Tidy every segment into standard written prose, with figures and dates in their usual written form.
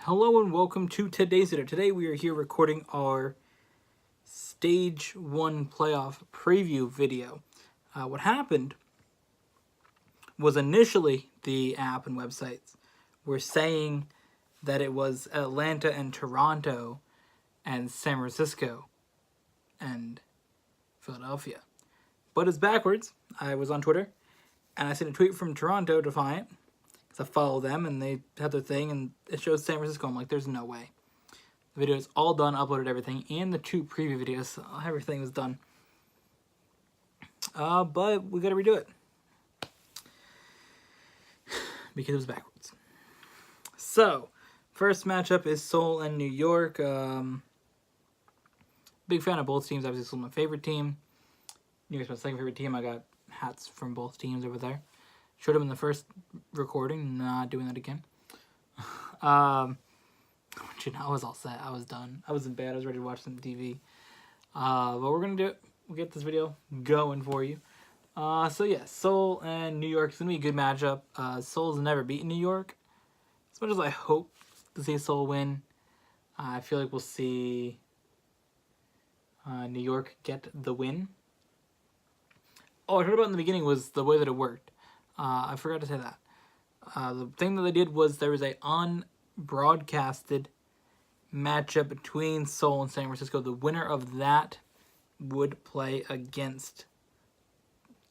Hello and welcome to today's video. Today we are here recording our Stage 1 playoff preview video. What happened was initially the app and websites were saying that it was Atlanta and Toronto and San Francisco and Philadelphia. But it's backwards. I was on Twitter and I sent a tweet from Toronto Defiant. I follow them, and they have their thing, and it shows San Francisco. I'm like, there's no way. The video is all done, uploaded everything, and the 2 preview videos, everything was done. But we gotta redo it. Because it was backwards. So, first matchup is Seoul and New York. Big fan of both teams. Obviously, Seoul's my favorite team. New York's my second favorite team. I got hats from both teams over there. Showed them in the first recording, not doing that again. I was all set. I was done. I was in bed. I was ready to watch some TV. But we're going to do it. We'll get this video going for you. So yeah, Seoul and New York is going to be a good matchup. Seoul's never beaten New York. As much as I hope to see Seoul win, I feel like we'll see New York get the win. Oh, I heard about in the beginning was the way that it worked. I forgot to say that. The thing that they did was there was a unbroadcasted matchup between Seoul and San Francisco. The winner of that would play against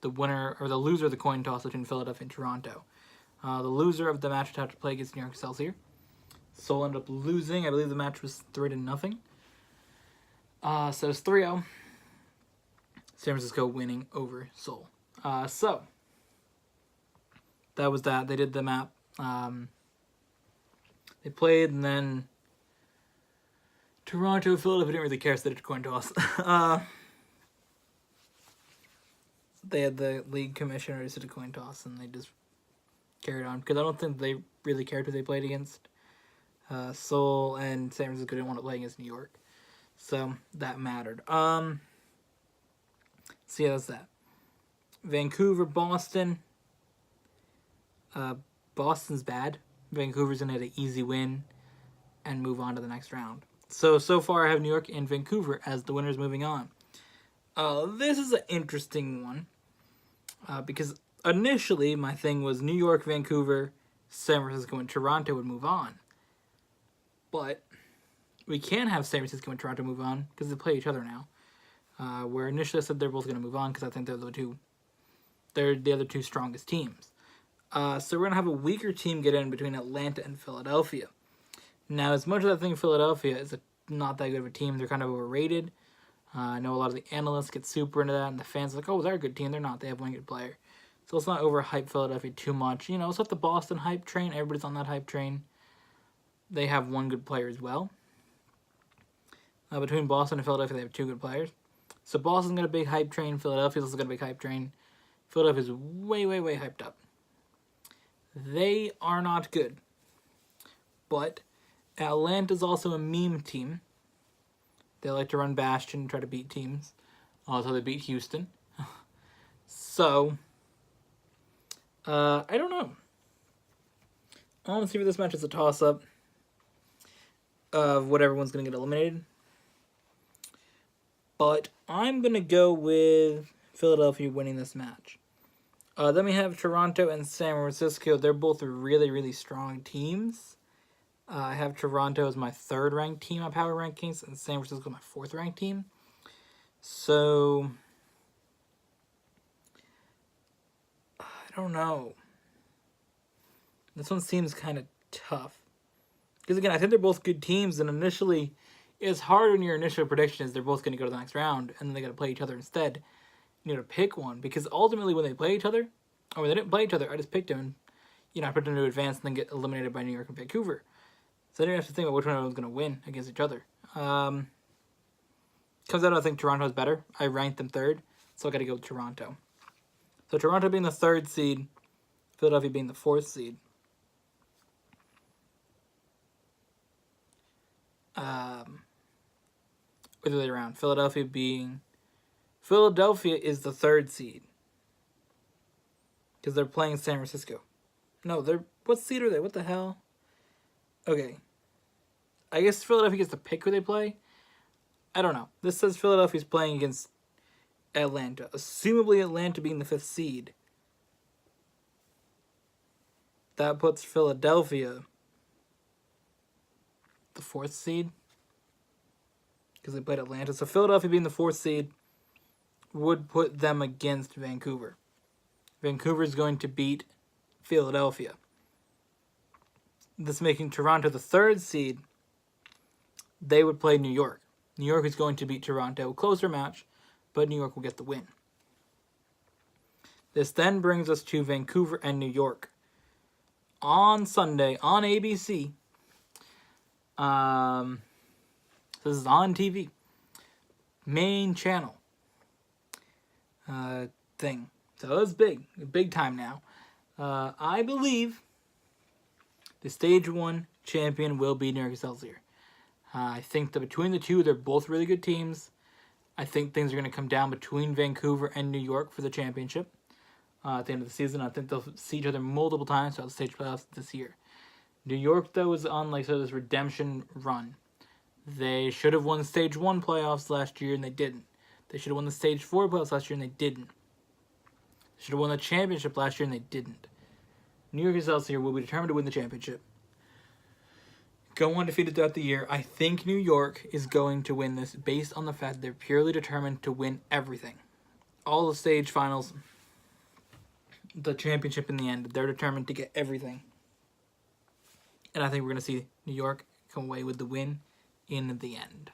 the winner or the loser of the coin toss between Philadelphia and Toronto. The loser of the match would have to play against New York Excelsior. Seoul ended up losing. I believe the match was 3-0. So it's 3-0. San Francisco winning over Seoul. So that was that. They did the map. They played, and then Toronto, Philadelphia didn't really care, so they did a coin toss. They had the league commissioners did a coin toss, and they just carried on. Because I don't think they really cared who they played against. Seoul and San Francisco didn't want to play against New York. So that mattered. So yeah, that's that. Vancouver, Boston. Boston's bad. Vancouver's going to get an easy win and move on to the next round. So far I have New York and Vancouver as the winners moving on. This is an interesting one. Because initially my thing was New York, Vancouver, San Francisco, and Toronto would move on. But we can't have San Francisco and Toronto move on because they play each other now. Where initially I said they're both going to move on because I think they're the other two strongest teams. So we're going to have a weaker team get in between Atlanta and Philadelphia. Now, as much as I think Philadelphia is not that good of a team, they're kind of overrated. I know a lot of the analysts get super into that, and the fans are like, oh, they're a good team. They're not. They have one good player. So let's not overhype Philadelphia too much. You know, it's like the Boston hype train. Everybody's on that hype train. They have one good player as well. Between Boston and Philadelphia, they have 2 good players. So Boston's got a big hype train. Philadelphia's also got a big hype train. Philadelphia's way, way, way hyped up. They are not good. But Atlanta's also a meme team. They like to run Bastion and try to beat teams. Also, they beat Houston. So, I don't know. I want to see if this match is a toss-up of what everyone's going to get eliminated. But I'm going to go with Philadelphia winning this match. Then we have Toronto and San Francisco. They're both really, really strong teams. I have Toronto as my 3rd ranked team on power rankings, and San Francisco my 4th ranked team. So, I don't know. This one seems kind of tough. Because again, I think they're both good teams, and initially, it's hard when your initial prediction is they're both going to go to the next round, and then they got to play each other instead. You know, to pick one, because ultimately when they play each other, or when they didn't play each other, I just picked them, and, you know, I picked them to advance and then get eliminated by New York and Vancouver. So I didn't have to think about which one was going to win against each other. Comes out, I think Toronto's better. I ranked them 3rd, so I got to go with Toronto. So Toronto being the 3rd seed, Philadelphia being the 4th seed. Or the other way around. Philadelphia is the 3rd seed. Because they're playing San Francisco. No, what seed are they? What the hell? Okay. I guess Philadelphia gets to pick who they play. I don't know. This says Philadelphia's playing against Atlanta. Assumably Atlanta being the 5th seed. That puts Philadelphia the 4th seed. Because they played Atlanta. So Philadelphia being the 4th seed would put them against Vancouver. Vancouver is going to beat Philadelphia. This making Toronto the 3rd seed. They would play New York. New York is going to beat Toronto. A closer match, but New York will get the win. This then brings us to Vancouver and New York. On Sunday, on ABC. This is on TV. Main channel. Thing. So it's big time now. I believe the Stage 1 champion will be New York Excelsior. I think that between the two, they're both really good teams. I think things are going to come down between Vancouver and New York for the championship. At the end of the season, I think they'll see each other multiple times throughout the stage playoffs this year. New York, though, is on this redemption run. They should have won Stage 1 playoffs last year, and they didn't. They should have won the Stage 4 playoffs last year, and they didn't. They should have won the championship last year, and they didn't. New York Excelsior will be determined to win the championship. Go undefeated throughout the year. I think New York is going to win this based on the fact they're purely determined to win everything. All the stage finals, the championship in the end, they're determined to get everything. And I think we're going to see New York come away with the win in the end.